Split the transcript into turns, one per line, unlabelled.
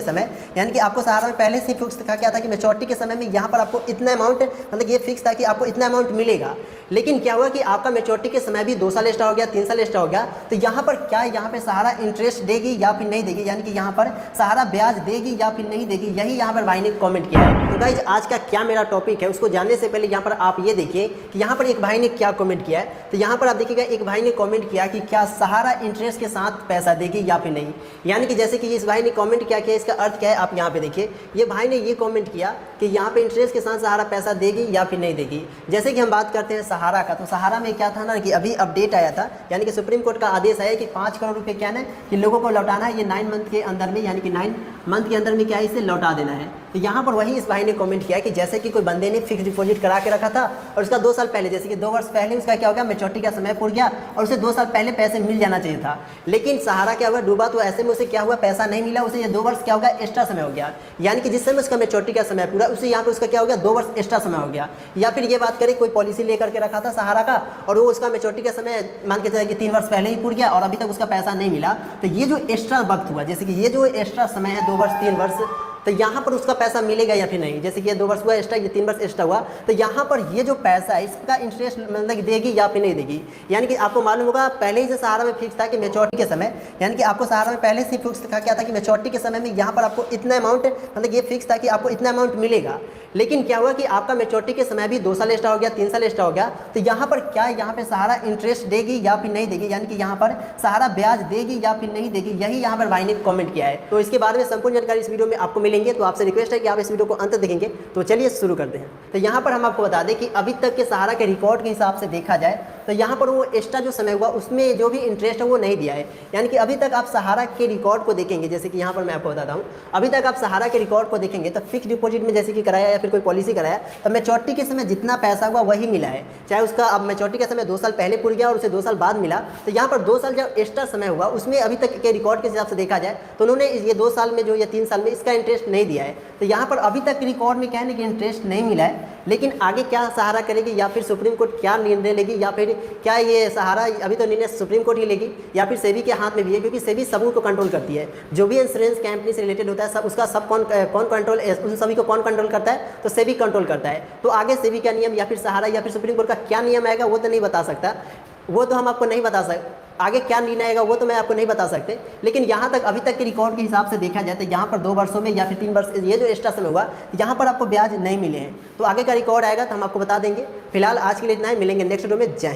समय, यानी कि आपको सहारा में पहले से ही फिक्स था क्या था कि मैच्योरिटी के समय में यहाँ पर आपको इतना अमाउंट, मतलब ये फिक्स था कि आपको इतना अमाउंट मिलेगा। लेकिन क्या हुआ कि आपका मैच्योरिटी के समय भी 2 साल एक्स्ट्रा हो गया, 3 साल एक्स्ट्रा हो गया, तो यहाँ पर क्या यहाँ पे सहारा इंटरेस्ट देगी या फिर नहीं देगी, यानी कि यहाँ पर सहारा ब्याज देगी या फिर नहीं देगी, यही यहाँ पर भाई ने कमेंट किया है। तो गाइज आज का क्या मेरा टॉपिक है उसको जानने से पहले यहाँ पर आप ये देखिए कि यहाँ पर एक भाई ने क्या कमेंट किया है। तो यहाँ पर आप देखिएगा एक भाई ने कमेंट किया कि क्या सहारा इंटरेस्ट के साथ पैसा देगी या फिर नहीं, यानी कि जैसे कि इस भाई ने कमेंट क्या किया, इसका अर्थ क्या है आप यहाँ पे देखिए। ये भाई ने ये कमेंट किया कि यहाँ पे इंटरेस्ट के साथ सहारा पैसा देगी या फिर नहीं देगी। जैसे कि हम बात करते हैं सहारा का, तो सहारा में क्या था ना कि अभी अपडेट आया था, यानी कि सुप्रीम कोर्ट का आदेश आया कि 5 करोड़ रुपए क्या है कि लोगों को लौटाना है, ये 9 मंथ के अंदर में, यानी कि 9 मंथ के अंदर में क्या है इसे लौटा देना है। तो यहाँ पर वही इस भाई ने कमेंट किया कि जैसे कि कोई बंदे ने फिक्स डिपॉजिट करा के रखा था और उसका 2 साल पहले, जैसे कि 2 वर्ष पहले उसका क्या हो गया मैच्योरिटी का समय पूर गया और उसे 2 साल पहले पैसे मिल जाना चाहिए था, लेकिन सहारा क्या हुआ डूबा, तो ऐसे में उसे क्या हुआ पैसा नहीं मिला, उसे ये 2 वर्ष क्या हो गया एक्स्ट्रा समय हो गया, यानी कि जिस समय उसका मैच्योरिटी का समय पूरा उसे यहाँ पर उसका क्या हो गया 2 वर्ष एक्स्ट्रा समय हो गया। या फिर ये बात करें कोई पॉलिसी लेकर के रखा था सहारा का और वो उसका मैच्योरिटी का समय मान के चले कि 3 वर्ष पहले ही पूर गया और अभी तक उसका पैसा नहीं मिला, तो ये जो एक्स्ट्रा वक्त हुआ, जैसे कि ये जो एक्स्ट्रा समय है 2 वर्ष 3 वर्ष, तो यहाँ पर उसका पैसा मिलेगा या फिर नहीं। जैसे कि ये 2 वर्ष हुआ एक्स्ट्रा, ये 3 वर्ष एक्स्ट्रा हुआ, तो यहाँ पर ये जो पैसा है इसका इंटरेस्ट मतलब देगी या फिर नहीं देगी। यानी कि आपको मालूम होगा पहले ही से सहारा में फिक्स था कि मैच्योरिटी के समय, यानी कि आपको सहारा में पहले से फिक्स था क्या था कि मैच्योरिटी के समय में यहाँ पर आपको इतना अमाउंट, मतलब ये फिक्स था कि आपको इतना अमाउंट मिलेगा। लेकिन क्या हुआ कि आपका मैच्योरिटी के समय भी 2 साल एक्स्ट्रा हो गया, 3 साल एक्स्ट्रा हो गया, तो यहाँ पर क्या यहाँ पे सहारा इंटरेस्ट देगी या फिर नहीं देगी, यानी कि यहाँ पर सहारा ब्याज देगी या फिर नहीं देगी, यही यहाँ पर भाई ने कमेंट किया है। तो इसके बारे में संपूर्ण जानकारी इस वीडियो में आपको मिलेंगे, तो आपसे रिक्वेस्ट है कि आप इस वीडियो को अंत देखेंगे। तो चलिए शुरू करते हैं। तो यहाँ पर हम आपको बता दें कि अभी तक के सहारा के रिकॉर्ड के हिसाब से देखा जाए तो यहाँ पर वो एक्स्ट्रा जो समय हुआ उसमें जो भी इंटरेस्ट है वो नहीं दिया है, यानी कि अभी तक आप सहारा के रिकॉर्ड को देखेंगे, जैसे कि यहाँ पर मैं आपको बताता हूँ, अभी तक आप सहारा के रिकॉर्ड को देखेंगे तो फिक्स डिपॉजिट में जैसे कि कराया या फिर कोई पॉलिसी कराया तो मैच्योरिटी के समय जितना पैसा हुआ वही मिला है, चाहे उसका अब मैच्योरिटी का समय 2 साल पहले पूर गया और उसे 2 साल बाद मिला, तो यहाँ पर 2 साल जब एक्स्ट्रा समय हुआ उसमें अभी तक के रिकॉर्ड के हिसाब से देखा जाए तो उन्होंने ये 2 साल में जो या 3 साल में इसका इंटरेस्ट नहीं दिया है। तो यहाँ पर अभी तक रिकॉर्ड में क्या है कि इंटरेस्ट नहीं मिला है, लेकिन आगे क्या सहारा करेगी या फिर सुप्रीम कोर्ट क्या निर्णय लेगी, या फिर क्या ये सहारा अभी तो निर्णय सुप्रीम कोर्ट ही लेगी या फिर सेबी के हाथ में भी है, क्योंकि सेबी सबूत को कंट्रोल करती है। जो भी इंश्योरेंस कंपनी से रिलेटेड होता है सब उसका सब कौन कंट्रोल, उन सभी को कौन कंट्रोल करता है, तो सेबी कंट्रोल करता है। तो आगे सेबी का नियम या फिर सहारा या फिर सुप्रीम कोर्ट का क्या नियम आएगा वो तो नहीं बता सकता, वो तो हम आपको नहीं बता सकते, आगे क्या निर्णय आएगा वो तो मैं आपको नहीं बता सकते। लेकिन यहाँ तक अभी तक के रिकॉर्ड के हिसाब से देखा जाए तो यहाँ पर 2 वर्षों में या फिर 3 वर्ष ये जो एक्स्ट्रा समय हुआ यहाँ पर आपको ब्याज नहीं मिले हैं। तो आगे का रिकॉर्ड आएगा तो हम आपको बता देंगे। फिलहाल आज के लिए इतना ही, मिलेंगे नेक्स्ट वीडियो में। जय हिंद।